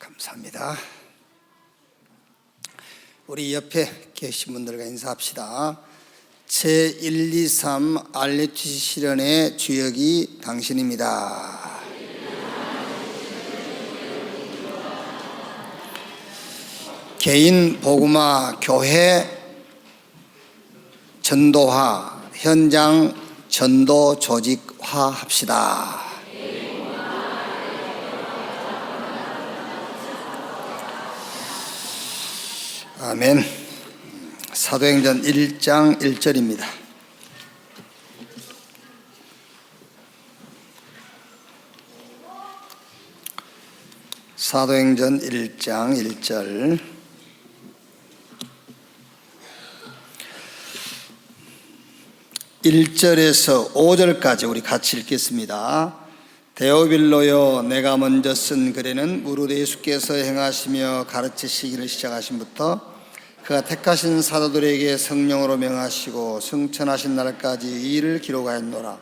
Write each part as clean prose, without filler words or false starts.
감사합니다. 우리 옆에 계신 분들과 인사합시다. 제123 알레티시 실현의 주역이 당신입니다. 개인 복음화, 교회 전도화, 현장 전도 조직화 합시다. 아멘. 사도행전 1장 1절입니다. 사도행전 1장 1절. (1절에서) (5절까지) 우리 같이 읽겠습니다. 데오빌로여, 내가 먼저 쓴 글에는 무릇 예수께서 행하시며 가르치시기를 시작하신부터 그가 택하신 사도들에게 성령으로 명하시고 승천하신 날까지 이 일을 기록하였노라.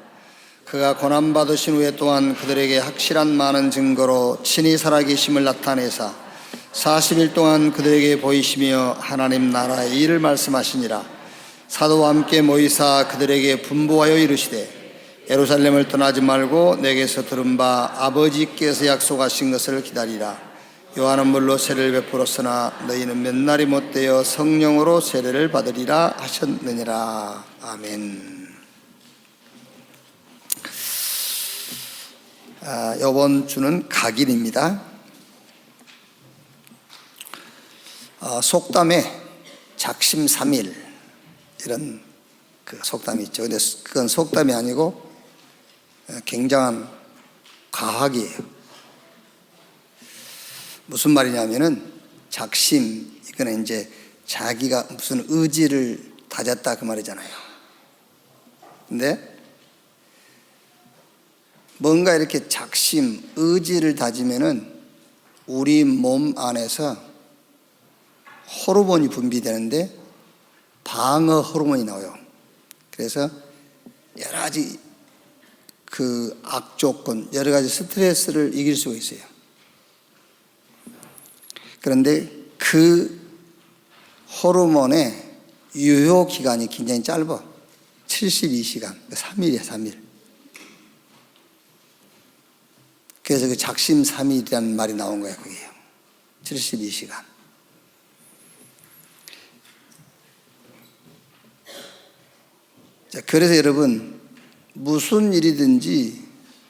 그가 고난받으신 후에 또한 그들에게 확실한 많은 증거로 친히 살아계심을 나타내사 40일 동안 그들에게 보이시며 하나님 나라의 일을 말씀하시니라. 사도와 함께 모이사 그들에게 분부하여 이르시되 예루살렘을 떠나지 말고 내게서 들은 바 아버지께서 약속하신 것을 기다리라. 요한은 물로 세례를 베풀었으나 너희는 몇 날이 못되어 성령으로 세례를 받으리라 하셨느니라. 아멘. 이번 주는 각일입니다. 속담에 작심삼일 이런 그 속담이 있죠. 근데 그건 속담이 아니고 굉장한 과학이에요. 무슨 말이냐면은 작심, 이거는 이제 자기가 무슨 의지를 다졌다 그 말이잖아요. 근데 뭔가 이렇게 작심, 의지를 다지면은 우리 몸 안에서 호르몬이 분비되는데 방어 호르몬이 나와요. 그래서 여러 가지 그 악조건, 여러 가지 스트레스를 이길 수가 있어요. 그런데 그 호르몬의 유효 기간이 굉장히 짧아. 72시간, 3일이야, 3일. 그래서 그 작심삼일이라는 말이 나온 거예요, 그게요. 72시간. 자, 그래서 여러분, 무슨 일이든지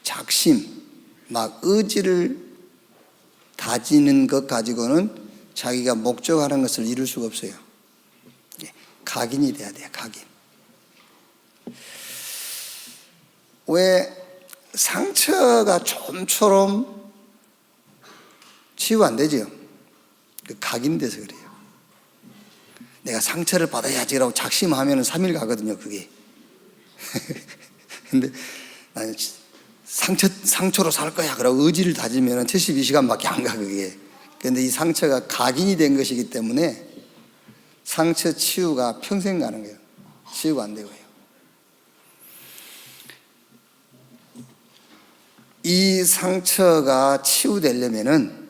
작심, 막 의지를 다지는 것 가지고는 자기가 목적하는 것을 이룰 수가 없어요. 각인이 돼야 돼요, 각인. 왜 상처가 좀처럼 치유가 안 되죠? 각인돼서 그래요. 내가 상처를 받아야지라고 작심하면 3일 가거든요, 그게. 근데 나는 상처로 살 거야 그러고 의지를 다지면 72시간밖에 안 가, 그게. 근데 이 상처가 각인이 된 것이기 때문에 상처 치유가 평생 가는 거예요. 치유가 안 되고요. 이 상처가 치유되려면은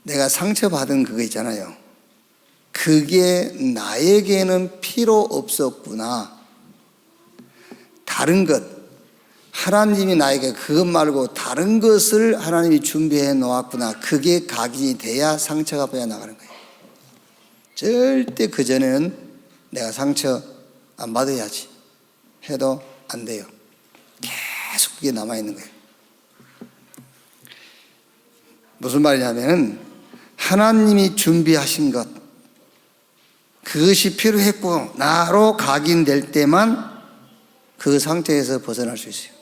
내가 상처받은 그거 있잖아요. 그게 나에게는 필요 없었구나. 다른 것, 하나님이 나에게 그것 말고 다른 것을 하나님이 준비해 놓았구나. 그게 각인이 돼야 상처가 빠져나가는 거예요. 절대 그전에는 내가 상처 안 받아야지 해도 안 돼요. 계속 그게 남아있는 거예요. 무슨 말이냐면 하나님이 준비하신 것, 그것이 필요했고 나로 각인될 때만 그 상태에서 벗어날 수 있어요.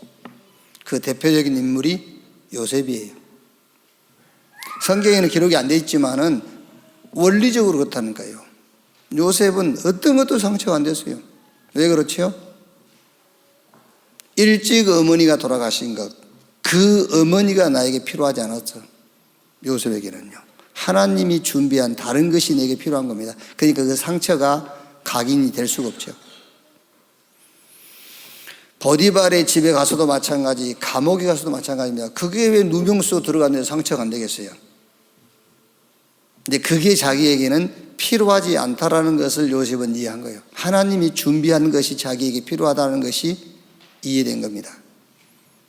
그 대표적인 인물이 요셉이에요. 성경에는 기록이 안 돼 있지만은 원리적으로 그렇다니까요. 요셉은 어떤 것도 상처가 안 됐어요. 왜 그렇죠? 일찍 어머니가 돌아가신 것, 그 어머니가 나에게 필요하지 않았어. 요셉에게는요. 하나님이 준비한 다른 것이 내게 필요한 겁니다. 그러니까 그 상처가 각인이 될 수가 없죠. 보디발의 집에 가서도 마찬가지, 감옥에 가서도 마찬가지입니다. 그게 왜 누명 쓰고 들어갔는데 상처가 안 되겠어요? 근데 그게 자기에게는 필요하지 않다라는 것을 요셉은 이해한 거예요. 하나님이 준비한 것이 자기에게 필요하다는 것이 이해된 겁니다.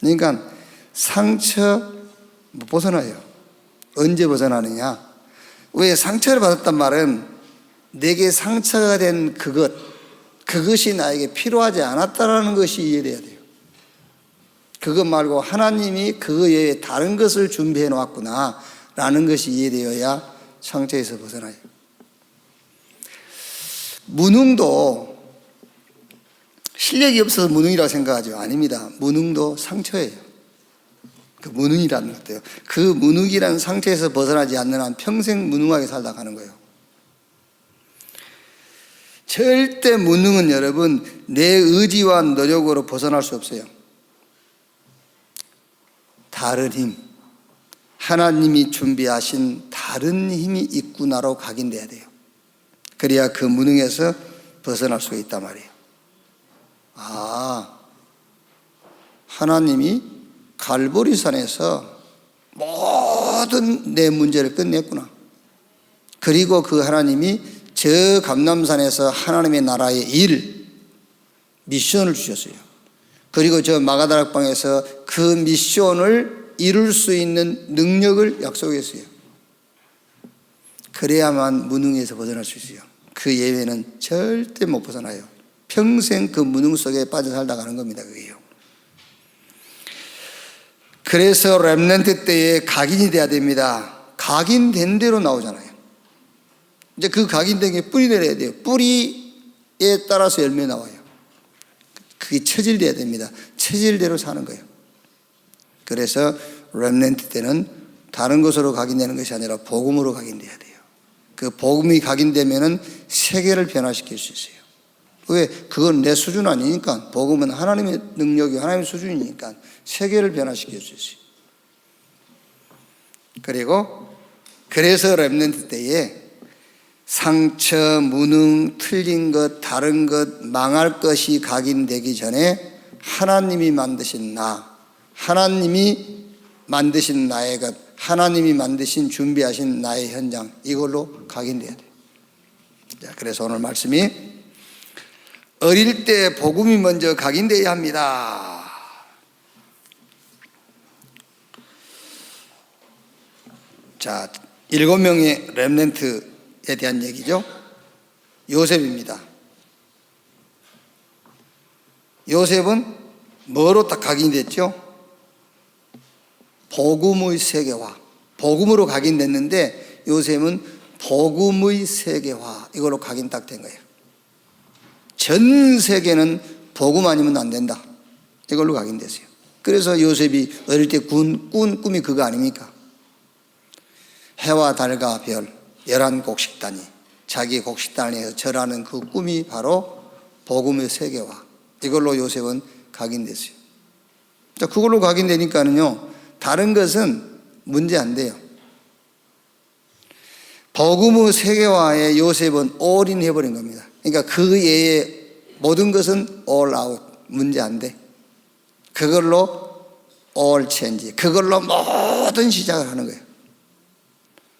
그러니까 상처 못 벗어나요. 언제 벗어나느냐? 왜 상처를 받았단 말은 내게 상처가 된 그것이 나에게 필요하지 않았다라는 것이 이해돼야 돼요. 그것 말고 하나님이 그 외에 다른 것을 준비해 놓았구나 라는 것이 이해되어야 상처에서 벗어나요. 무능도 실력이 없어서 무능이라고 생각하죠. 아닙니다. 무능도 상처예요. 그 무능이라는 것도요. 그 무능이라는 상처에서 벗어나지 않는 한 평생 무능하게 살다 가는 거예요. 절대 무능은 여러분 내 의지와 노력으로 벗어날 수 없어요. 다른 힘, 하나님이 준비하신 다른 힘이 있구나로 각인돼야 돼요. 그래야 그 무능에서 벗어날 수가 있단 말이에요. 하나님이 갈보리산에서 모든 내 문제를 끝냈구나. 그리고 그 하나님이 저 감람산에서 하나님의 나라의 미션을 주셨어요. 그리고 저 마가다락방에서 그 미션을 이룰 수 있는 능력을 약속했어요. 그래야만 무능에서 벗어날 수 있어요. 그 예외는 절대 못 벗어나요. 평생 그 무능 속에 빠져 살다 가는 겁니다. 그게요. 그래서 렘넌트 때에 각인이 돼야 됩니다. 각인된 대로 나오잖아요. 이제 그 각인된 게 뿌리 내려야 돼요. 뿌리에 따라서 열매 나와요. 그게 체질돼야 됩니다. 체질대로 사는 거예요. 그래서 렘넌트 때는 다른 것으로 각인되는 것이 아니라 복음으로 각인돼야 돼요. 그 복음이 각인되면은 세계를 변화시킬 수 있어요. 왜? 그건 내 수준 아니니까. 복음은 하나님의 능력이 하나님의 수준이니까 세계를 변화시킬 수 있어요. 그래서 렘넌트 때에 상처, 무능, 틀린 것, 다른 것, 망할 것이 각인되기 전에 하나님이 만드신 하나님이 만드신 나의 것, 하나님이 만드신 준비하신 나의 현장, 이걸로 각인돼야 돼요. 자, 그래서 오늘 말씀이 어릴 때 복음이 먼저 각인돼야 합니다. 자, 7명의 렘넌트에 대한 얘기죠. 요셉입니다. 요셉은 뭐로 딱 각인됐죠? 복음의 세계화. 복음으로 각인됐는데 요셉은 복음의 세계화, 이걸로 각인 딱 된 거예요. 전 세계는 복음 아니면 안 된다, 이걸로 각인됐어요. 그래서 요셉이 어릴 때 꾼 꿈이 그거 아닙니까? 해와 달과 별 11곡식단이 자기의 곡식단에서 절하는 그 꿈이 바로 복음의 세계화, 이걸로 요셉은 각인됐어요. 그걸로 각인되니까는요, 다른 것은 문제 안 돼요. 복음의 세계화에 요셉은 올인 해버린 겁니다. 그러니까 그 외에 모든 것은 all out, 문제 안 돼. 그걸로 all change, 그걸로 모든 시작을 하는 거예요.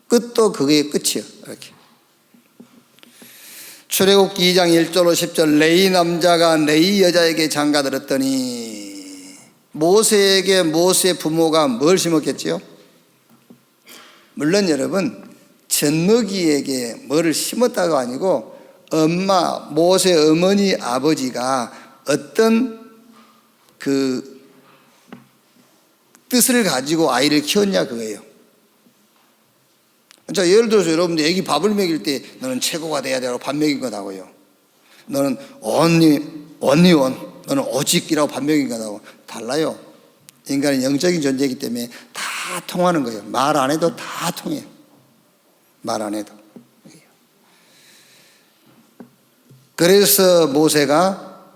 끝도 그게 끝이에요. 이렇게. 출애굽기 2장 1절로 10절, 레위 남자가 레위 여자에게 장가들었더니 모세에게 모세 부모가 뭘 심었겠지요? 물론 여러분, 젖먹이에게 뭐를 심었다가 아니고 모세 어머니 아버지가 어떤 그 뜻을 가지고 아이를 키웠냐 그거예요. 자, 예를 들어서 여러분들 애기 밥을 먹일 때 너는 최고가 돼야 되라고 밥 먹인 거다고요. 너는 너는 오직이라고 밥 먹인 거다고. 달라요. 인간은 영적인 존재이기 때문에 다 통하는 거예요. 말 안 해도 다 통해요. 말 안 해도. 그래서 모세가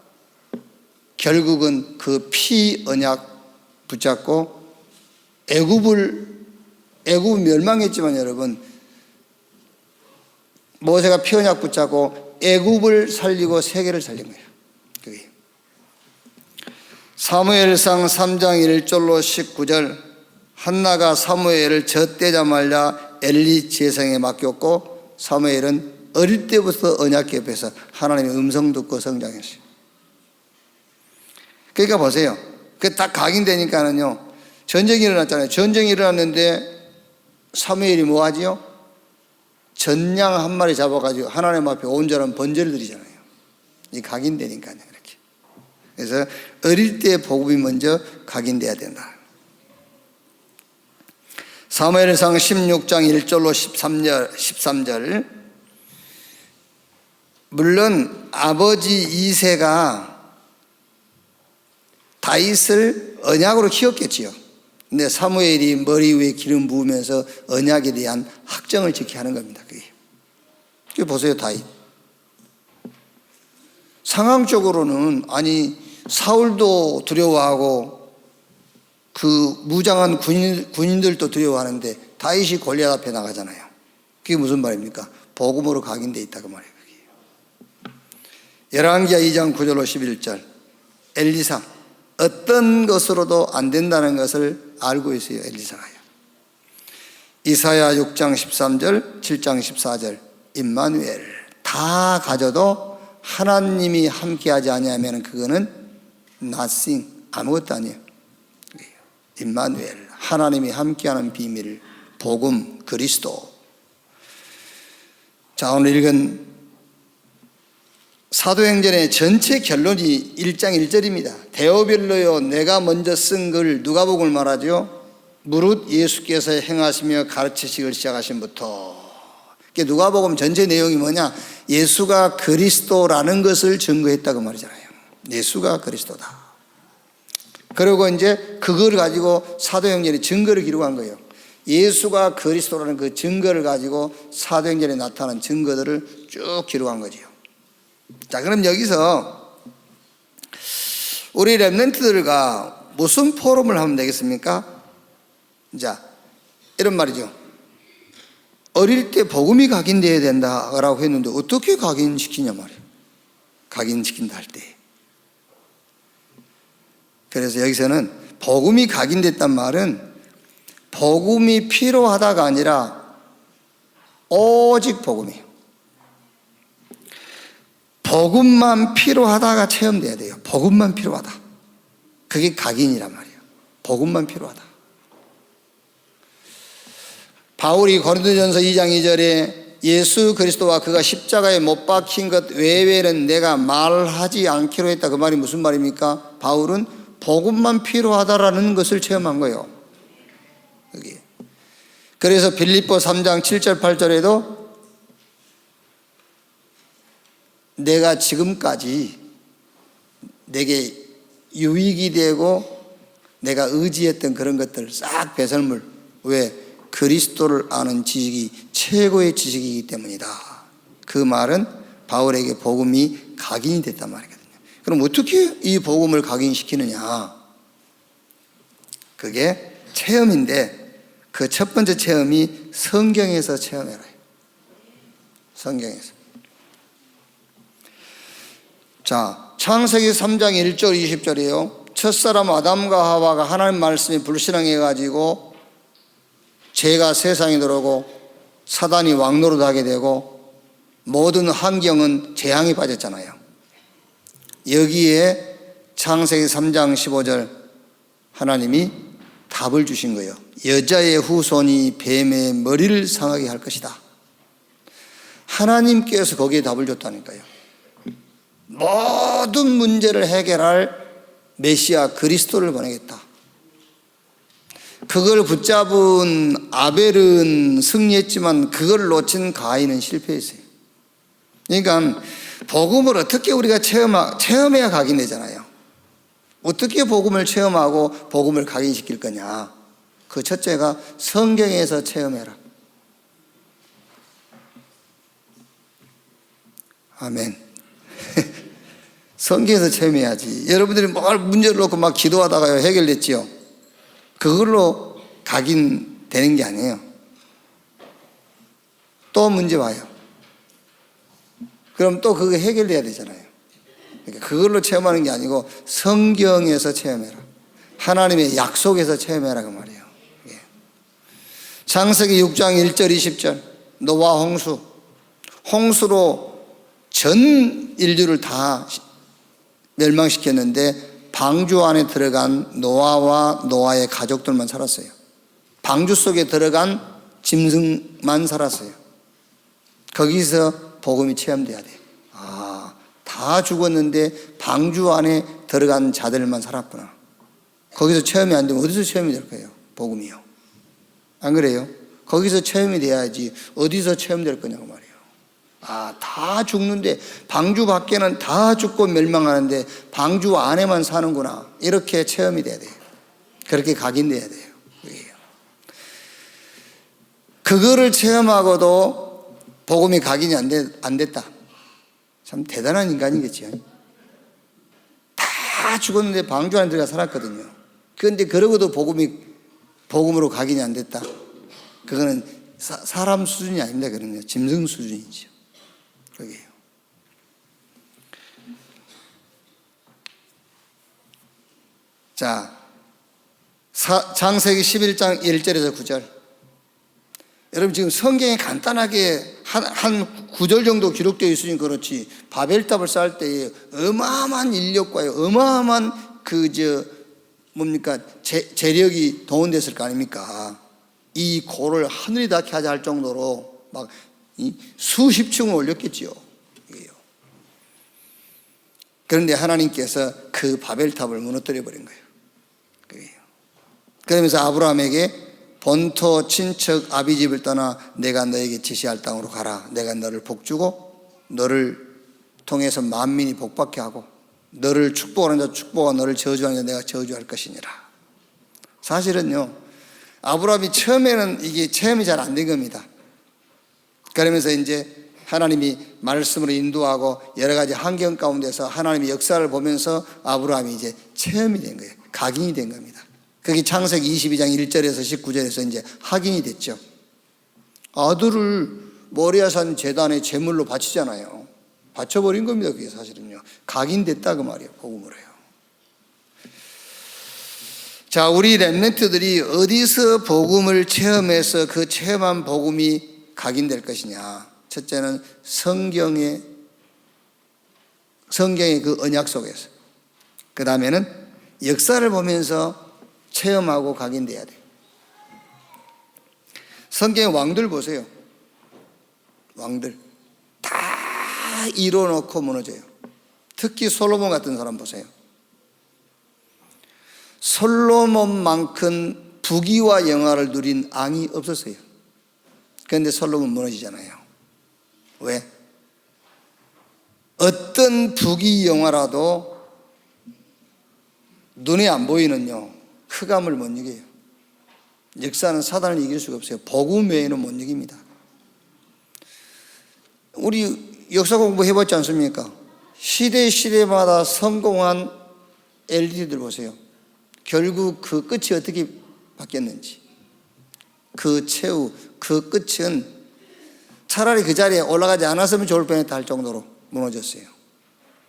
결국은 그 피 언약 붙잡고 애굽 멸망했지만 여러분, 모세가 피 언약 붙잡고 애굽을 살리고 세계를 살린 거예요. 그게. 사무엘상 3장 1절로 19절, 한나가 사무엘을 젖대자마자 엘리 제사장에 맡겼고 사무엘은 어릴 때부터 언약 궤에서 하나님의 음성 듣고 성장했어요. 그러니까 보세요. 그 딱 각인되니까는요, 전쟁이 일어났잖아요. 전쟁이 일어났는데 사무엘이 뭐 하지요? 전양 한 마리 잡아가지고 하나님 앞에 온전한 번제를 드리잖아요. 이 각인되니까요, 이렇게. 그래서 어릴 때 복음이 먼저 각인돼야 된다. 사무엘상 16장 1절로 13절. 물론 아버지 이새가 다윗을 언약으로 키웠겠지요. 근데 사무엘이 머리 위에 기름 부으면서 언약에 대한 확정을 지켜야 하는 겁니다. 그게 보세요, 다윗. 상황적으로는 아니 사울도 두려워하고 그 무장한 군인들도 두려워하는데 다윗이 골리앗 앞에 나가잖아요. 그게 무슨 말입니까? 복음으로 각인되어 있다 그 말이에요. 열왕기하 2장 9절로 11절. 엘리사, 어떤 것으로도 안 된다는 것을 알고 있어요, 엘리사가요. 이사야 6장 13절, 7장 14절. 임마누엘, 다 가져도 하나님이 함께하지 아니하면 그거는 nothing, 아무것도 아니에요. 임마누엘, 하나님이 함께하는 비밀, 복음, 그리스도. 자, 오늘 읽은 사도행전의 전체 결론이 1장 1절입니다. 데오빌로요, 내가 먼저 쓴 글, 누가복음을 말하죠. 무릇 예수께서 행하시며 가르치시기를 시작하신부터. 누가복음 전체 내용이 뭐냐? 예수가 그리스도라는 것을 증거했다고 말이잖아요. 예수가 그리스도다. 그리고 이제 그걸 가지고 사도행전에 증거를 기록한 거예요. 예수가 그리스도라는 그 증거를 가지고 사도행전에 나타난 증거들을 쭉 기록한 거죠. 자, 그럼 여기서 우리 렘넌트들과 무슨 포럼을 하면 되겠습니까? 자, 이런 말이죠. 어릴 때 복음이 각인되어야 된다라고 했는데 어떻게 각인시키냐 말이에요. 각인시킨다 할 때. 그래서 여기서는 복음이 각인됐단 말은 복음이 필요하다가 아니라 오직 복음이에요. 복음만 필요하다가 체험돼야 돼요. 복음만 필요하다. 그게 각인이란 말이에요. 복음만 필요하다. 바울이 고린도전서 2장 2절에 예수 그리스도와 그가 십자가에 못 박힌 것 외에는 내가 말하지 않기로 했다. 그 말이 무슨 말입니까? 바울은 복음만 필요하다라는 것을 체험한 거예요. 여기. 그래서 빌립보 3장 7절 8절에도 내가 지금까지 내게 유익이 되고 내가 의지했던 그런 것들 싹 배설물. 왜? 그리스도를 아는 지식이 최고의 지식이기 때문이다. 그 말은 바울에게 복음이 각인이 됐단 말이거든요. 그럼 어떻게 이 복음을 각인시키느냐? 그게 체험인데 그 첫 번째 체험이 성경에서 체험해라. 성경에서. 자, 창세기 3장 1절 20절이에요. 첫사람 아담과 하와가 하나님 말씀에 불신앙해가지고 죄가 세상에 들어오고 사단이 왕노릇하게 되고 모든 환경은 재앙에 빠졌잖아요. 여기에 창세기 3장 15절 하나님이 답을 주신 거예요. 여자의 후손이 뱀의 머리를 상하게 할 것이다. 하나님께서 거기에 답을 줬다니까요. 모든 문제를 해결할 메시아 그리스도를 보내겠다. 그걸 붙잡은 아벨은 승리했지만 그걸 놓친 가인은 실패했어요. 그러니까 복음을 어떻게 우리가 체험해야 각인되잖아요. 어떻게 복음을 체험하고 복음을 각인시킬 거냐. 그 첫째가 성경에서 체험해라. 아멘. 성경에서 체험해야지. 여러분들이 뭘 문제를 놓고 막 기도하다가 해결됐지요. 그걸로 각인되는 게 아니에요. 또 문제 와요. 그럼 또 그거 해결돼야 되잖아요. 그러니까 그걸로 체험하는 게 아니고 성경에서 체험해라. 하나님의 약속에서 체험해라 그 말이에요. 예. 창세기 6장 1절 20절 노아 홍수, 홍수로 전 인류를 다 멸망시켰는데 방주 안에 들어간 노아와 노아의 가족들만 살았어요. 방주 속에 들어간 짐승만 살았어요. 거기서 복음이 체험돼야 돼. 아, 다 죽었는데 방주 안에 들어간 자들만 살았구나. 거기서 체험이 안 되면 어디서 체험이 될 거예요? 복음이요. 안 그래요? 거기서 체험이 돼야지 어디서 체험될 거냐고 말이에요. 아, 다 죽는데 방주 밖에는 다 죽고 멸망하는데 방주 안에만 사는구나. 이렇게 체험이 돼야 돼요. 그렇게 각인돼야 돼요. 그거를 체험하고도 복음이 각인이 안 됐다. 참 대단한 인간이겠지요. 다 죽었는데 방주 안에 들어가 살았거든요. 그런데 그러고도 복음으로 각인이 안 됐다. 그거는 사람 수준이 아닙니다. 그러면 짐승 수준이죠. 그게요. 자, 창세기 11장 1절에서 9절. 여러분 지금 성경에 간단하게 한 9절 정도 기록되어 있으니 그렇지 바벨탑을 쌓을 때에 어마어마한 인력과 어마어마한 재력이 동원됐을 거 아닙니까? 이 고를 하늘이 닿게 하자 할 정도로 막 수십 층을 올렸겠지요. 그런데 하나님께서 그 바벨탑을 무너뜨려 버린 거예요. 그러면서 아브라함에게 본토 친척 아비집을 떠나 내가 너에게 지시할 땅으로 가라. 내가 너를 복주고 너를 통해서 만민이 복받게 하고 너를 축복하는 자 축복하고 너를 저주하는 자 내가 저주할 것이니라. 사실은요, 아브라함이 처음에는 이게 체험이 잘 안 된 겁니다. 그러면서 이제 하나님이 말씀으로 인도하고 여러 가지 환경 가운데서 하나님의 역사를 보면서 아브라함이 이제 체험이 된 거예요. 각인이 된 겁니다. 그게 창세기 22장 1절에서 19절에서 이제 확인이 됐죠. 아들을 모리아산 제단에 제물로 바치잖아요. 바쳐버린 겁니다. 그게 사실은요. 각인됐다 그 말이에요. 복음으로요. 자, 우리 렘넌트들이 어디서 복음을 체험해서 그 체험한 복음이 각인될 것이냐. 첫째는 성경의 그 언약 속에서. 그 다음에는 역사를 보면서 체험하고 각인돼야 돼요. 성경의 왕들 보세요. 왕들 다 이뤄놓고 무너져요. 특히 솔로몬 같은 사람 보세요. 솔로몬만큼 부귀와 영화를 누린 왕이 없었어요. 그런데 솔로몬 무너지잖아요. 왜? 어떤 부귀 영화라도 눈에 안 보이는요 흑암을 못 이겨요. 역사는 사단을 이길 수가 없어요. 복음 외에는 못 이깁니다. 우리 역사 공부 해봤지 않습니까? 시대마다 성공한 엘리트들 보세요. 결국 그 끝이 어떻게 바뀌었는지. 그 최후, 그 끝은 차라리 그 자리에 올라가지 않았으면 좋을 뻔했다 할 정도로 무너졌어요.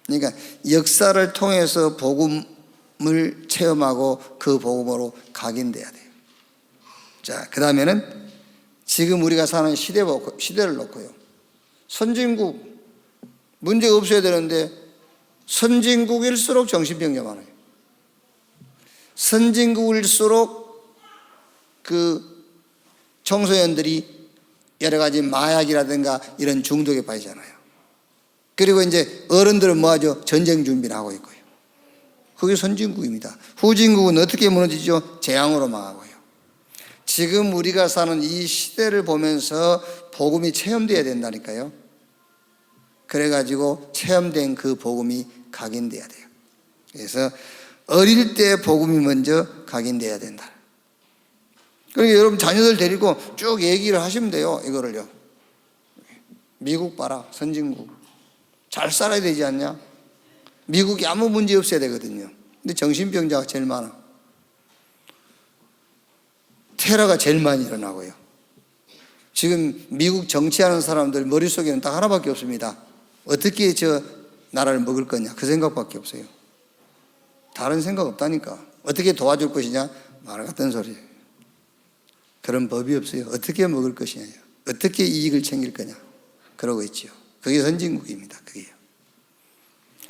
그러니까 역사를 통해서 복음을 체험하고 그 복음으로 각인돼야 돼요. 자, 그 다음에는 지금 우리가 사는 시대를 놓고요. 선진국, 문제가 없어야 되는데 선진국일수록 정신병자 많아요. 선진국일수록 그 청소년들이 여러 가지 마약이라든가 이런 중독에 빠지잖아요. 그리고 이제 어른들은 뭐하죠? 전쟁 준비를 하고 있고요. 그게 선진국입니다. 후진국은 어떻게 무너지죠? 재앙으로 망하고요. 지금 우리가 사는 이 시대를 보면서 복음이 체험돼야 된다니까요. 그래가지고 체험된 그 복음이 각인돼야 돼요. 그래서 어릴 때 복음이 먼저 각인돼야 된다. 그러니까 여러분 자녀들 데리고 쭉 얘기를 하시면 돼요. 이거를요. 미국 봐라, 선진국. 잘 살아야 되지 않냐? 미국이 아무 문제 없어야 되거든요. 근데 정신병자가 제일 많아. 테러가 제일 많이 일어나고요. 지금 미국 정치하는 사람들 머릿속에는 딱 하나밖에 없습니다. 어떻게 나라를 먹을 거냐? 그 생각밖에 없어요. 다른 생각 없다니까. 어떻게 도와줄 것이냐? 말 같은 소리예요. 그런 법이 없어요. 어떻게 먹을 것이냐, 어떻게 이익을 챙길 거냐, 그러고 있지요. 그게 선진국입니다. 그게요.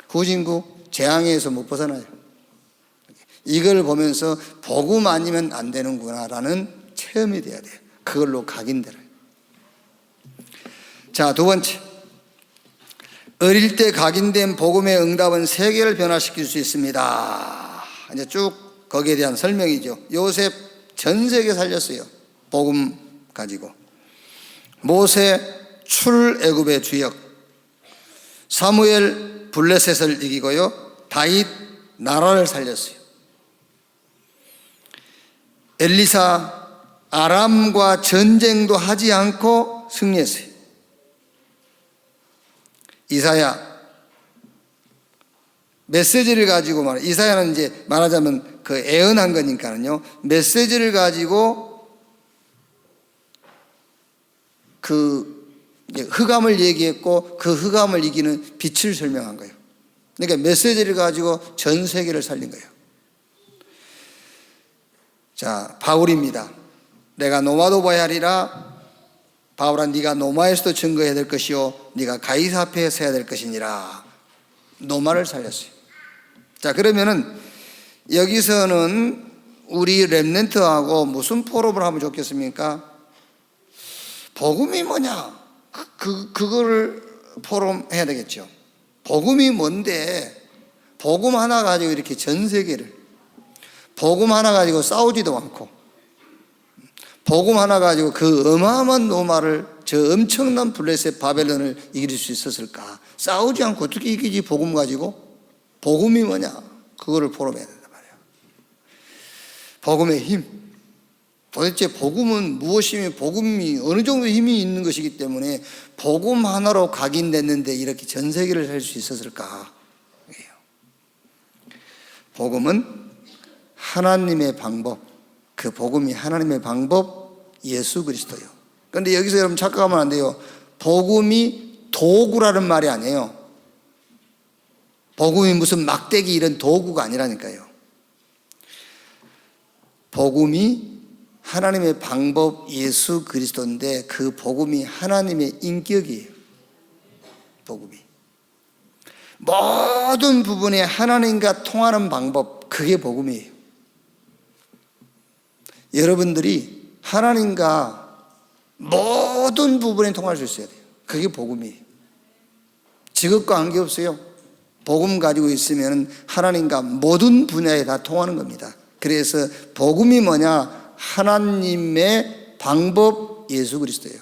후진국 재앙에서 못 벗어나요. 이걸 보면서 복음 아니면 안 되는구나라는 체험이 돼야 돼요. 그걸로 각인되어요. 자, 두 번째, 어릴 때 각인된 복음의 응답은 세계를 변화시킬 수 있습니다. 이제 쭉 거기에 대한 설명이죠. 요셉 전 세계 살렸어요. 복음 가지고. 모세 출애굽의 주역, 사무엘 블레셋을 이기고요, 다윗 나라를 살렸어요. 엘리사 아람과 전쟁도 하지 않고 승리했어요. 이사야 메시지를 가지고 이사야는 이제 말하자면 그 애언한 거니까요. 메시지를 가지고 그 흑암을 얘기했고 그 흑암을 이기는 빛을 설명한 거예요. 그러니까 메시지를 가지고 전 세계를 살린 거예요. 자, 바울입니다. 내가 노마도 봐야 하리라. 바울아, 네가 노마에서도 증거해야 될 것이요 네가 가이사 앞에 서야 될 것이니라. 노마를 살렸어요. 자, 그러면은 여기서는 우리 렘넌트하고 무슨 포럼을 하면 좋겠습니까? 복음이 뭐냐? 그거를 포럼해야 되겠죠. 복음이 뭔데? 복음 하나 가지고 이렇게 전 세계를, 복음 하나 가지고 싸우지도 않고, 복음 하나 가지고 그 어마어마한 노마를, 저 엄청난 블레셋 바벨론을 이길 수 있었을까? 싸우지 않고 어떻게 이기지? 복음 가지고? 복음이 뭐냐? 그거를 포럼해야 된단 말이에요. 복음의 힘. 도대체 복음은 무엇이며 복음이 어느 정도 힘이 있는 것이기 때문에 복음 하나로 각인됐는데 이렇게 전 세계를 살 수 있었을까? 복음은 하나님의 방법, 그 복음이 하나님의 방법, 예수 그리스도요. 그런데 여기서 여러분 착각하면 안 돼요. 복음이 도구라는 말이 아니에요. 복음이 무슨 막대기 이런 도구가 아니라니까요. 복음이 하나님의 방법, 예수 그리스도인데 그 복음이 하나님의 인격이에요. 복음이 모든 부분에 하나님과 통하는 방법, 그게 복음이에요. 여러분들이 하나님과 모든 부분에 통할 수 있어야 돼요. 그게 복음이에요. 직업과 관계없어요. 복음 가지고 있으면 하나님과 모든 분야에 다 통하는 겁니다. 그래서 복음이 뭐냐? 하나님의 방법, 예수 그리스도예요.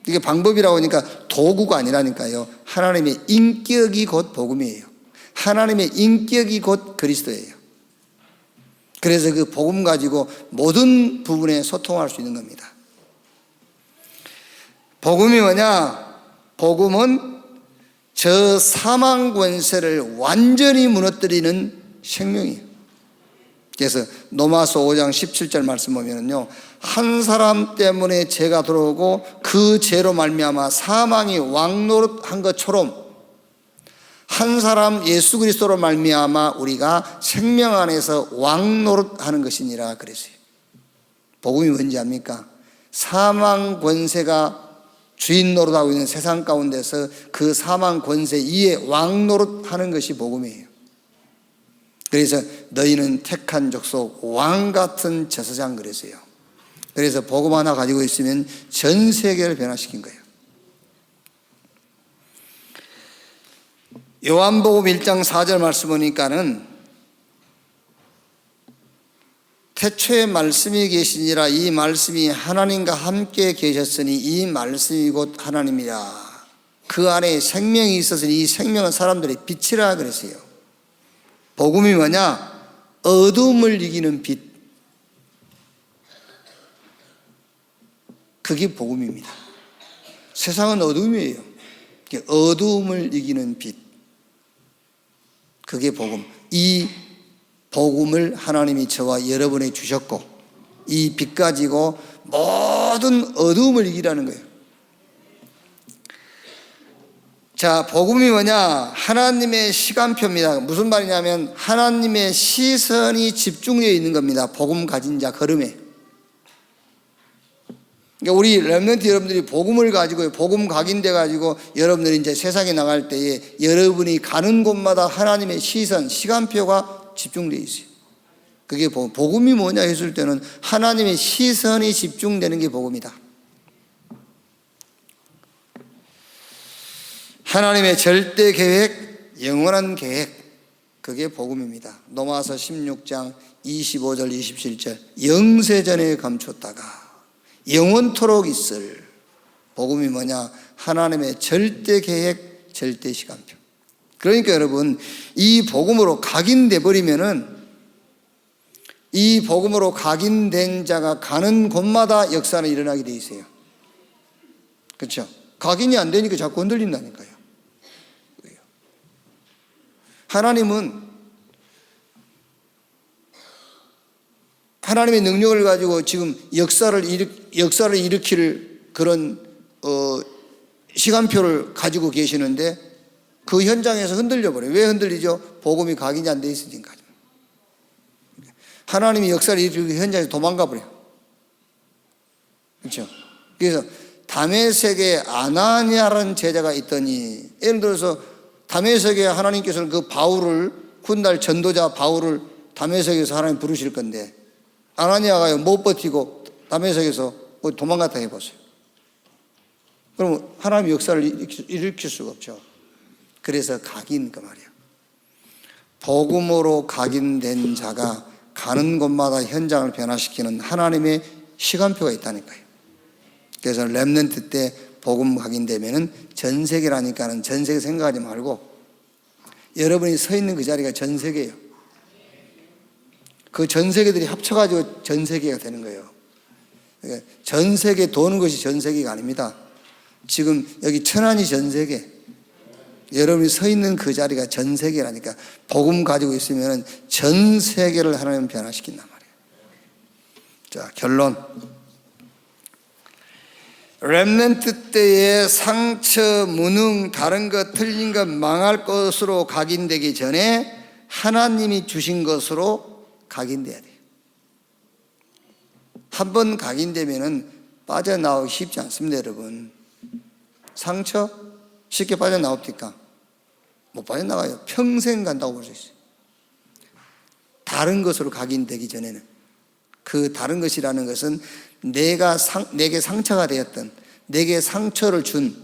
이게 방법이라고 하니까 도구가 아니라니까요. 하나님의 인격이 곧 복음이에요. 하나님의 인격이 곧 그리스도예요. 그래서 그 복음 가지고 모든 부분에 소통할 수 있는 겁니다. 복음이 뭐냐? 복음은 저 사망 권세를 완전히 무너뜨리는 생명이에요. 그래서 로마서 5장 17절 말씀 보면은요, 한 사람 때문에 죄가 들어오고 그 죄로 말미암아 사망이 왕노릇한 것처럼 한 사람 예수 그리스도로 말미암아 우리가 생명 안에서 왕노릇하는 것이니라 그랬어요. 복음이 뭔지 압니까? 사망 권세가 주인 노릇하고 있는 세상 가운데서 그 사망 권세 위에 왕노릇하는 것이 복음이에요. 그래서 너희는 택한 족속 왕 같은 제사장 그랬어요. 그래서 복음 하나 가지고 있으면 전 세계를 변화시킨 거예요. 요한복음 1장 4절 말씀 보니까는 태초에 말씀이 계시니라 이 말씀이 하나님과 함께 계셨으니 이 말씀이 곧 하나님이라. 그 안에 생명이 있었으니 이 생명은 사람들의 빛이라 그랬어요. 복음이 뭐냐? 어둠을 이기는 빛. 그게 복음입니다. 세상은 어둠이에요. 어둠을 이기는 빛. 그게 복음. 이 복음을 하나님이 저와 여러분에게 주셨고 이 빛 가지고 모든 어둠을 이기라는 거예요. 자, 복음이 뭐냐? 하나님의 시간표입니다. 무슨 말이냐면 하나님의 시선이 집중되어 있는 겁니다. 복음 가진 자 걸음에. 그러니까 우리 렘넌트 여러분들이 복음을 가지고 복음 각인돼 가지고 여러분들이 이제 세상에 나갈 때에 여러분이 가는 곳마다 하나님의 시선, 시간표가 집중되어 있어요. 그게 복음이 뭐냐 했을 때는 하나님의 시선이 집중되는 게 복음이다. 하나님의 절대 계획, 영원한 계획, 그게 복음입니다. 로마서 16장 25절 27절 영세전에 감췄다가 영원토록 있을 복음이 뭐냐? 하나님의 절대 계획, 절대 시간표. 그러니까 여러분, 이 복음으로 각인돼 버리면은 이 복음으로 각인된 자가 가는 곳마다 역사는 일어나게 돼 있어요. 그렇죠? 각인이 안 되니까 자꾸 흔들린다니까요. 하나님은 하나님의 능력을 가지고 지금 역사를 일으킬 그런 시간표를 가지고 계시는데 그 현장에서 흔들려 버려요. 왜 흔들리죠? 복음이 각인이 안 돼 있으니까. 하나님이 역사를 일으키고 현장에서 도망가 버려요. 그렇죠? 그래서 다메섹에 아나니아라는 제자가 있더니, 예를 들어서 다메섹에 하나님께서는 그 바울을, 훗날 전도자 바울을 다메섹에서 하나님 부르실 건데 아나니아가 못 버티고 다메섹에서 도망갔다 해보세요. 그럼 하나님의 역사를 일으킬 수가 없죠. 그래서 각인 그 말이에요. 복음으로 각인된 자가 가는 곳마다 현장을 변화시키는 하나님의 시간표가 있다니까요. 그래서 렘넌트 때 복음 각인되면은 전 세계라니까는 전 세계 생각하지 말고 여러분이 서 있는 그 자리가 전 세계예요. 그 전 세계들이 합쳐가지고 전 세계가 되는 거예요. 그러니까 전 세계 도는 것이 전 세계가 아닙니다. 지금 여기 천안이 전 세계, 여러분이 서 있는 그 자리가 전 세계라니까. 복음 가지고 있으면 전 세계를 하나님 변화시킨단 말이에요. 자, 결론. 렘넌트 때의 상처, 무능, 다른 것, 틀린 것, 망할 것으로 각인되기 전에 하나님이 주신 것으로 각인돼야 돼요. 한 번 각인되면은 빠져나오기 쉽지 않습니다, 여러분. 상처 쉽게 빠져나옵니까? 못 빠져나가요. 평생 간다고 볼 수 있어요. 다른 것으로 각인되기 전에는. 그 다른 것이라는 것은 내게 상처가 되었던, 내게 상처를 준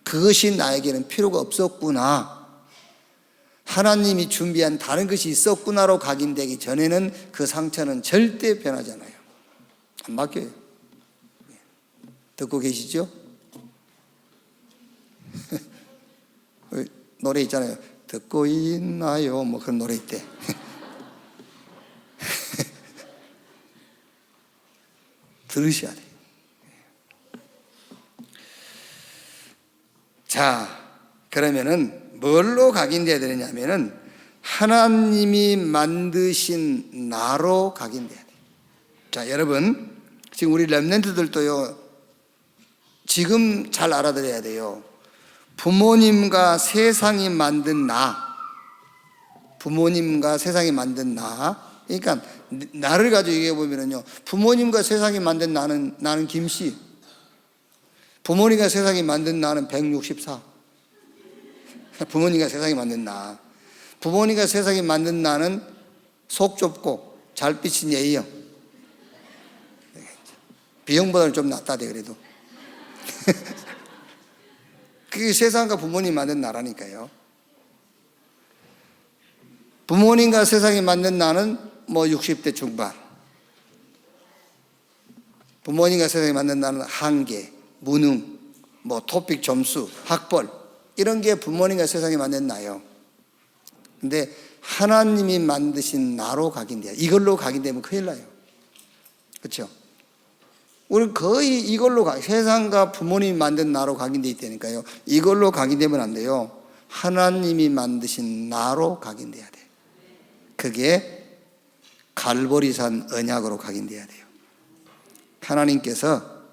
그것이 나에게는 필요가 없었구나, 하나님이 준비한 다른 것이 있었구나로 각인되기 전에는 그 상처는 절대 변하지 않아요. 안 바뀌어요. 듣고 계시죠? 노래 있잖아요. 듣고 있나요? 뭐 그런 노래 있대. 들으셔야 돼요. 자, 그러면은 뭘로 각인돼야 되느냐면은 하나님이 만드신 나로 각인돼야 돼요. 자, 여러분, 지금 우리 렘넌트들도요, 지금 잘 알아들어야 돼요. 부모님과 세상이 만든 나, 부모님과 세상이 만든 나, 그러니까 나를 가지고 얘기해 보면은요, 부모님과 세상이 만든 나는 김씨, 부모님과 세상이 만든 나는 164. 부모님과 세상이 만든 나, 부모님과 세상이 만든 나는 속 좁고 잘 삐친 A형. B형보다는 좀 낫다대 그래도. 그게 세상과 부모님 만든 나라니까요. 부모님과 세상이 만든 나는 뭐 60대 중반, 부모님과 세상이 만든 나는 한계, 무능, 뭐 토픽 점수, 학벌, 이런 게 부모님과 세상이 만든 나예요. 근데 하나님이 만드신 나로 각인돼요. 이걸로 각인되면 큰일 나요. 그렇죠? 우리는 거의 이걸로 세상과 부모님이 만든 나로 각인되어 있다니까요. 이걸로 각인되면 안 돼요. 하나님이 만드신 나로 각인돼야 돼요. 그게 갈보리산 언약으로 각인돼야 돼요. 하나님께서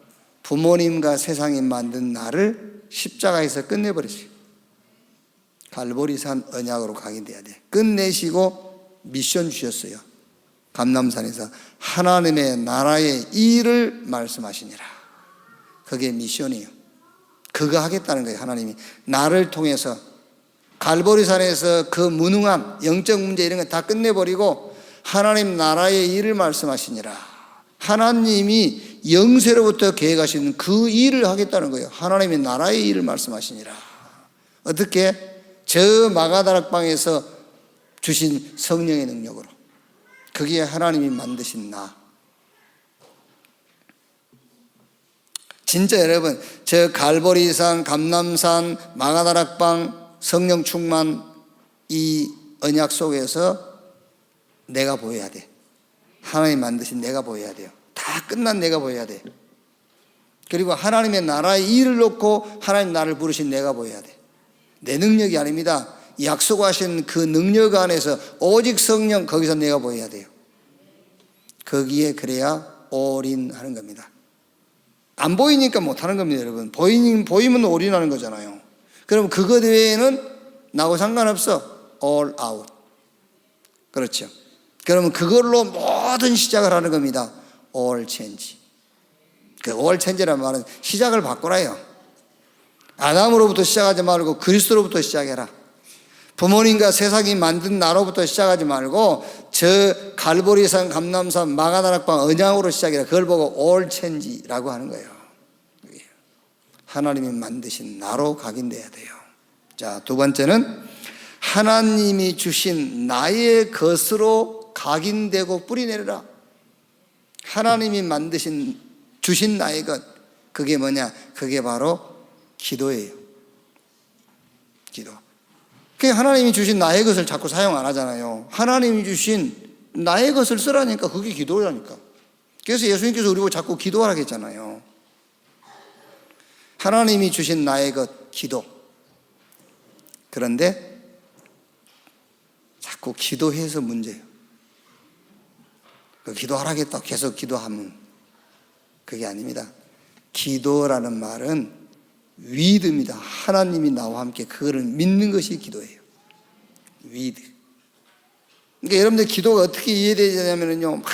부모님과 세상이 만든 나를 십자가에서 끝내버렸어요. 갈보리산 언약으로 각인돼야 돼. 끝내시고 미션 주셨어요. 감람산에서 하나님의 나라의 일을 말씀하시니라. 그게 미션이에요. 그거 하겠다는 거예요. 하나님이 나를 통해서 갈보리산에서 그 무능함, 영적 문제 이런 거 다 끝내버리고 하나님 나라의 일을 말씀하시니라. 하나님이 영세로부터 계획하신 그 일을 하겠다는 거예요. 하나님의 나라의 일을 말씀하시니라. 어떻게? 저 마가다락방에서 주신 성령의 능력으로. 그게 하나님이 만드신 나. 진짜 여러분, 저 갈보리산, 감람산, 마가다락방, 성령 충만 이 언약 속에서 내가 보여야 돼. 하나님 만드신 내가 보여야 돼요. 다 끝난 내가 보여야 돼. 그리고 하나님의 나라의 일을 놓고 하나님 나를 부르신 내가 보여야 돼. 내 능력이 아닙니다. 약속하신 그 능력 안에서 오직 성령, 거기서 내가 보여야 돼요. 거기에 그래야 올인하는 겁니다. 안 보이니까 못하는 겁니다, 여러분. 보이면 올인하는 거잖아요. 그럼 그것 외에는 나하고 상관없어. all out. 그렇죠. 그러면 그걸로 모든 시작을 하는 겁니다. all change. 그 all change라는 말은 시작을 바꾸라요. 아담으로부터 시작하지 말고 그리스도로부터 시작해라. 부모님과 세상이 만든 나로부터 시작하지 말고 저 갈보리산, 감람산, 마가다락방 언약으로 시작해라. 그걸 보고 all change라고 하는 거예요. 하나님이 만드신 나로 각인돼야 돼요. 자, 두 번째는 하나님이 주신 나의 것으로 각인되고 뿌리내려라. 하나님이 주신 나의 것, 그게 뭐냐? 그게 바로 기도예요. 기도. 하나님이 주신 나의 것을 자꾸 사용 안 하잖아요. 하나님이 주신 나의 것을 쓰라니까 그게 기도라니까. 그래서 예수님께서 우리 보고 자꾸 기도하라고 했잖아요. 하나님이 주신 나의 것, 기도. 그런데 자꾸 기도해서 문제예요. 기도하라겠다 계속 기도하면 그게 아닙니다. 기도라는 말은 위드입니다. 하나님이 나와 함께 그거를 믿는 것이 기도예요. 위드. 그러니까 여러분들 기도가 어떻게 이해되냐면요, 막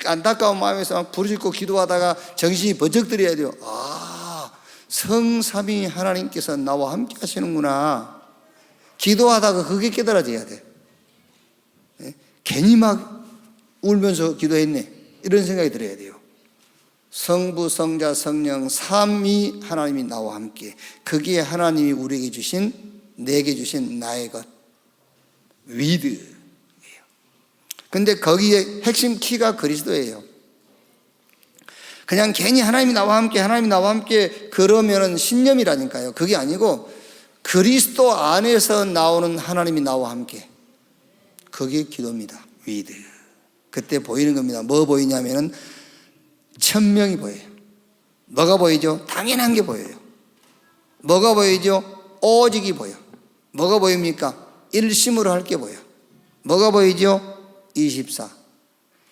안타까운 마음에서 막 부르짖고 기도하다가 정신이 번쩍 들어야 돼요. 아, 성삼위 하나님께서 나와 함께 하시는구나. 기도하다가 그게 깨달아져야 돼. 괜히 막 울면서 기도했네, 이런 생각이 들어야 돼요. 성부, 성자, 성령 삼위 하나님이 나와 함께, 그게 하나님이 우리에게 주신, 내게 주신 나의 것, 위드예요. 근데 거기에 핵심 키가 그리스도예요. 그냥 괜히 하나님이 나와 함께, 하나님이 나와 함께 그러면은 신념이라니까요. 그게 아니고 그리스도 안에서 나오는 하나님이 나와 함께, 그게 기도입니다. 위드. 그때 보이는 겁니다. 뭐 보이냐면은 천명이 보여요. 뭐가 보이죠? 당연한 게 보여요. 뭐가 보이죠? 오직이 보여. 뭐가 보입니까? 일심으로 할 게 보여. 뭐가 보이죠? 24.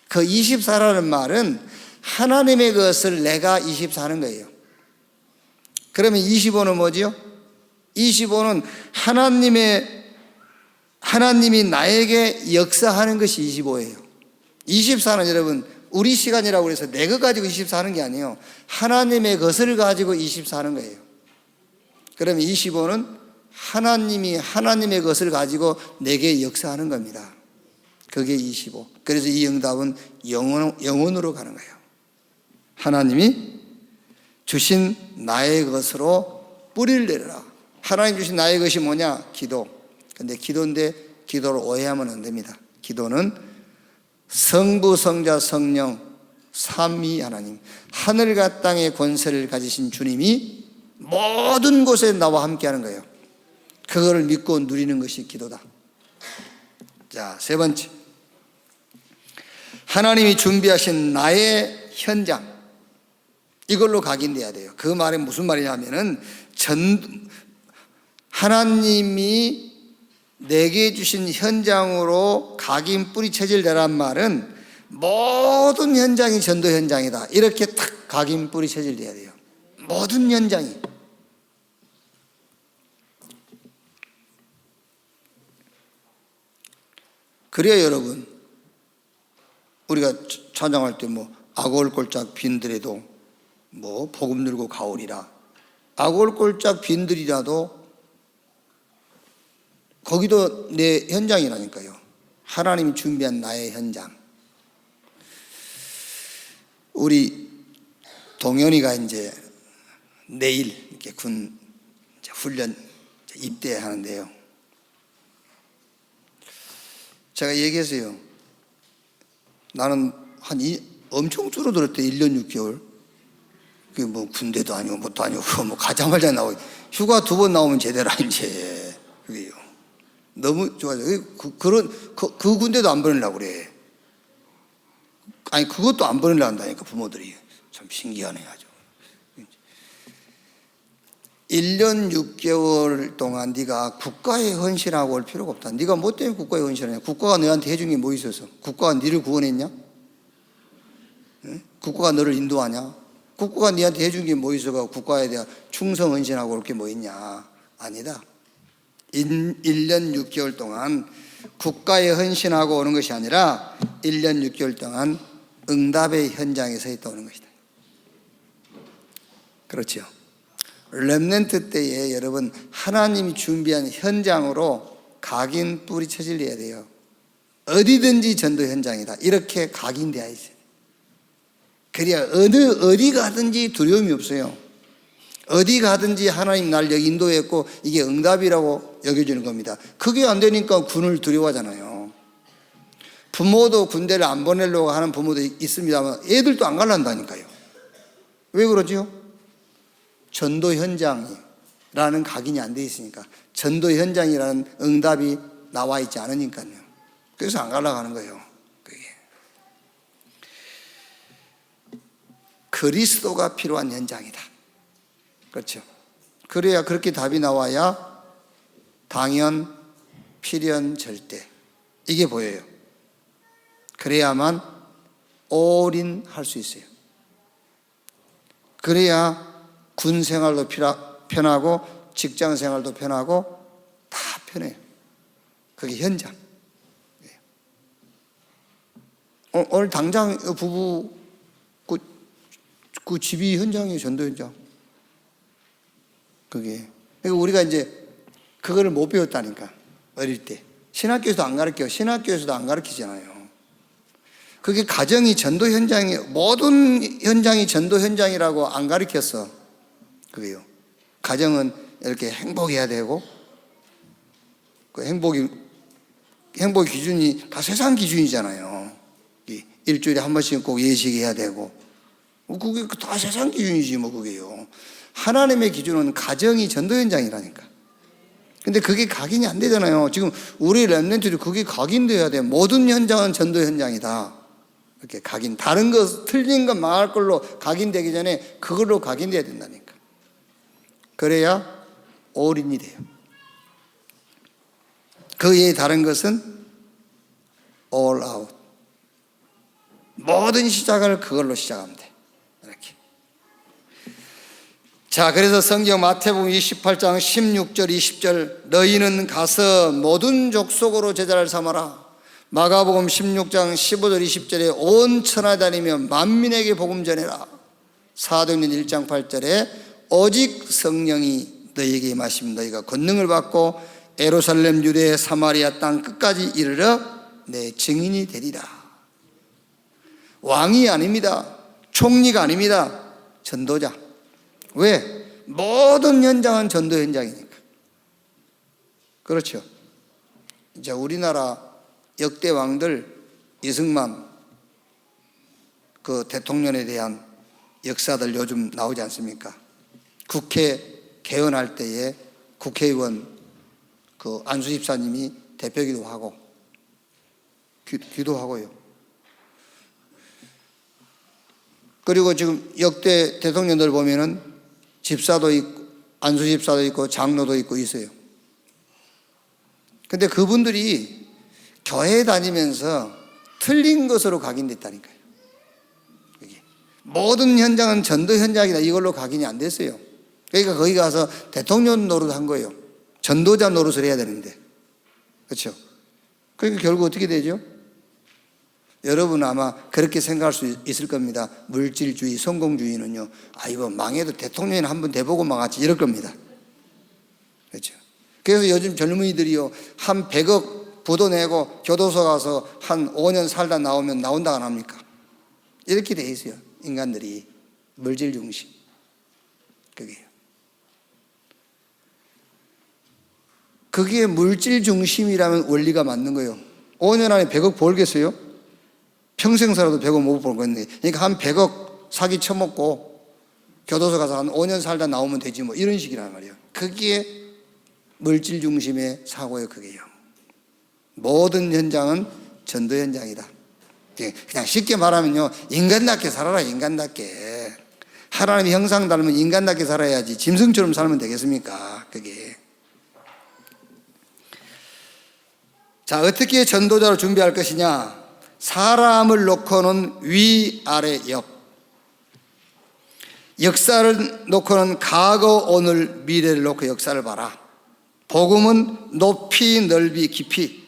그 24라는 말은 하나님의 것을 내가 24하는 거예요. 그러면 25는 뭐죠? 25는 하나님이 나에게 역사하는 것이 25예요. 24는 여러분 우리 시간이라고 해서 내 것 가지고 24 하는 게 아니에요. 하나님의 것을 가지고 24 하는 거예요. 그러면 25는 하나님이 하나님의 것을 가지고 내게 역사하는 겁니다. 그게 25. 그래서 이 응답은 영원으로 가는 거예요. 하나님이 주신 나의 것으로 뿌리를 내려라. 하나님 주신 나의 것이 뭐냐? 기도. 근데 기도인데 기도를 오해하면 안 됩니다. 기도는 성부, 성자, 성령 삼위 하나님, 하늘과 땅의 권세를 가지신 주님이 모든 곳에 나와 함께 하는 거예요. 그거를 믿고 누리는 것이 기도다. 자, 세 번째, 하나님이 준비하신 나의 현장, 이걸로 각인돼야 돼요. 그 말이 무슨 말이냐면은 하나님이 내게 주신 현장으로 각인 뿌리 체질되란 말은 모든 현장이 전도 현장이다, 이렇게 탁 각인 뿌리 체질돼야 돼요. 모든 현장이. 그래야 여러분, 우리가 찬양할 때 뭐 아골골짝 빈들에도 뭐 복음 들고 가오리라. 아골골짝 빈들이라도 거기도 내 현장이라니까요. 하나님이 준비한 나의 현장. 우리 동현이가 이제 내일 이렇게 군 훈련 입대하는데요. 제가 얘기했어요. 나는 엄청 줄어들었대. 1년 6개월. 그게 뭐 군대도 아니고 뭣도 아니고 뭐 가자마자 나오고 휴가 2번 나오면 제대로 이제 그게요. 너무 좋아져. 그 군대도 안 보내려고 그래. 아니 그것도 안 보내려고 한다니까 부모들이. 참 신기하네 아주. 1년 6개월 동안 네가 국가에 헌신하고 올 필요가 없다. 네가 뭐 때문에 국가에 헌신하냐? 국가가 너한테 해준 게 뭐 있어서? 국가가 너를 구원했냐? 응? 국가가 너를 인도하냐? 국가가 너한테 해준 게 뭐 있어가 국가에 대한 충성 헌신하고 올 게 뭐 있냐? 아니다. 1년 6개월 동안 국가에 헌신하고 오는 것이 아니라 1년 6개월 동안 응답의 현장에 서 있다 오는 것이다. 그렇죠. 렘넌트 때에 여러분 하나님이 준비한 현장으로 각인 뿌리쳐질려야 돼요. 어디든지 전도 현장이다. 이렇게 각인되어 있어요. 그래야 어디 가든지 두려움이 없어요. 어디 가든지 하나님 날 여기 인도했고 이게 응답이라고 여겨지는 겁니다. 그게 안 되니까 군을 두려워하잖아요. 부모도 군대를 안 보내려고 하는 부모도 있습니다만 애들도 안 갈란다니까요. 왜 그러죠? 전도 현장이라는 각인이 안 돼 있으니까, 전도 현장이라는 응답이 나와 있지 않으니까요. 그래서 안 가려고 하는 거예요. 그게 그리스도가 필요한 현장이다. 그렇죠. 그래야 그렇게 답이 나와야 당연, 필연, 절대 이게 보여요. 그래야만 올인할 수 있어요. 그래야 군 생활도 편하고 직장 생활도 편하고 다 편해요. 그게 현장. 오늘 당장 부부 그 집이 현장이에요. 전도 현장. 그게. 그러니까 우리가 이제 그거를 못 배웠다니까. 어릴 때. 신학교에서도 안 가르쳐요. 신학교에서도 안 가르치잖아요. 그게 가정이 전도 현장이, 모든 현장이 전도 현장이라고 안 가르쳤어. 그게요. 가정은 이렇게 행복해야 되고, 그 행복 기준이 다 세상 기준이잖아요. 일주일에 한 번씩 꼭 예식해야 되고, 그게 다 세상 기준이지 뭐 그게요. 하나님의 기준은 가정이 전도 현장이라니까. 근데 그게 각인이 안 되잖아요. 지금 우리 렘넌트들이 그게 각인돼야 돼. 모든 현장은 전도 현장이다. 이렇게 각인, 다른 것, 틀린 것 망할 걸로 각인되기 전에 그걸로 각인돼야 된다니까. 그래야 올인이 돼요. 그 외에 다른 것은 all out. 모든 시작을 그걸로 시작하면 돼. 이렇게. 자, 그래서 성경 마태복음 28장 16절 20절 너희는 가서 모든 족속으로 제자를 삼아라. 마가복음 16장 15절 20절에 온 천하 다니며 만민에게 복음 전해라. 사도행전 1장 8절에 오직 성령이 너희에게 임하시면 너희가 권능을 받고 예루살렘 유대 사마리아 땅 끝까지 이르러 내 증인이 되리라. 왕이 아닙니다. 총리가 아닙니다. 전도자. 왜? 모든 현장은 전도 현장이니까. 그렇죠. 이제 우리나라 역대 왕들 이승만 그 대통령에 대한 역사들 요즘 나오지 않습니까? 국회 개헌할 때에 국회의원 그 안수 집사님이 대표기도 하고 기도하고요. 그리고 지금 역대 대통령들 보면은 집사도 있고 안수 집사도 있고 장로도 있고 있어요. 근데 그분들이 교회 다니면서 틀린 것으로 각인됐다니까요. 모든 현장은 전도 현장이다. 이걸로 각인이 안 됐어요. 그러니까 거기 가서 대통령 노릇 한 거예요. 전도자 노릇을 해야 되는데. 그렇죠? 그러니까 결국 어떻게 되죠? 여러분 아마 그렇게 생각할 수 있을 겁니다. 물질주의, 성공주의는요, 이거 망해도 대통령이 한번 돼보고 망하지, 이럴 겁니다. 그렇죠? 그래서 요즘 젊은이들이요, 한 100억 부도 내고 교도소 가서 한 5년 살다 나오면 나온다고 안 합니까? 이렇게 돼 있어요. 인간들이 물질 중심. 그게 물질 중심이라면 원리가 맞는 거예요. 5년 안에 100억 벌겠어요? 평생 살아도 100억 못 벌겠네. 그러니까 한 100억 사기 쳐먹고 교도소 가서 한 5년 살다 나오면 되지 뭐, 이런 식이란 말이에요. 그게 물질 중심의 사고예요. 그게요. 모든 현장은 전도 현장이다. 그냥 쉽게 말하면요, 인간답게 살아라. 인간답게. 하나님의 형상 닮은 인간답게 살아야지 짐승처럼 살면 되겠습니까? 그게. 자, 어떻게 전도자로 준비할 것이냐? 사람을 놓고는 위, 아래, 옆. 역사를 놓고는 과거, 오늘, 미래를 놓고 역사를 봐라. 복음은 높이, 넓이, 깊이.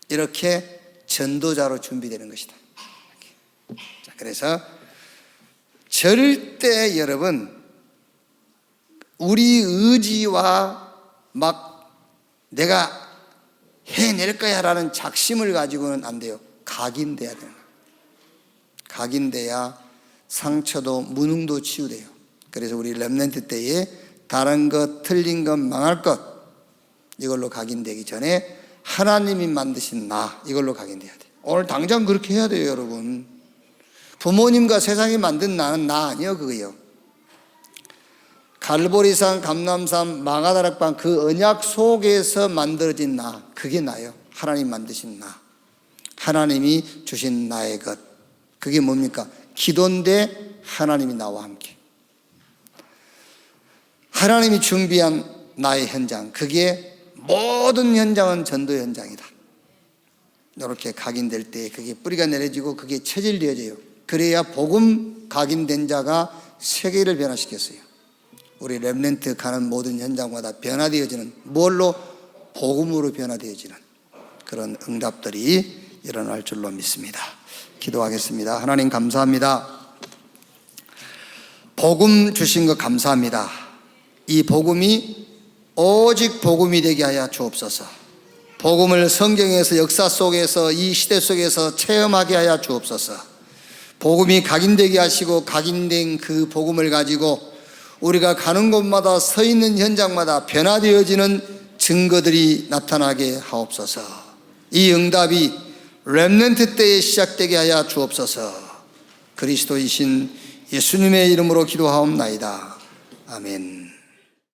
이렇게 전도자로 준비되는 것이다. 자, 그래서 절대 여러분, 우리 의지와 막 내가 해낼 거야 라는 작심을 가지고는 안 돼요. 각인돼야 되는 거예요. 각인돼야 상처도 무능도 치유돼요. 그래서 우리 렘넌트 때에 다른 것, 틀린 것, 망할 것, 이걸로 각인되기 전에 하나님이 만드신 나, 이걸로 각인돼야 돼요. 오늘 당장 그렇게 해야 돼요. 여러분, 부모님과 세상이 만든 나는 나 아니에요. 그거요. 갈보리산, 감람산, 망아다락방 그 언약 속에서 만들어진 나, 그게 나예요. 하나님 만드신 나, 하나님이 주신 나의 것. 그게 뭡니까? 기도인데 하나님이 나와 함께, 하나님이 준비한 나의 현장, 그게 모든 현장은 전도 현장이다. 이렇게 각인될 때 그게 뿌리가 내려지고 그게 체질되어져요. 그래야 복음 각인된 자가 세계를 변화시켰어요. 우리 렘넌트 가는 모든 현장마다 변화되어지는, 뭘로? 복음으로 변화되어지는 그런 응답들이 일어날 줄로 믿습니다. 기도하겠습니다. 하나님 감사합니다. 복음 주신 것 감사합니다. 이 복음이 오직 복음이 되게 하여 주옵소서. 복음을 성경에서, 역사 속에서, 이 시대 속에서 체험하게 하여 주옵소서. 복음이 각인되게 하시고 각인된 그 복음을 가지고 우리가 가는 곳마다, 서 있는 현장마다 변화되어지는 증거들이 나타나게 하옵소서. 이 응답이 렘넌트 때에 시작되게 하여 주옵소서. 그리스도이신 예수님의 이름으로 기도하옵나이다. 아멘.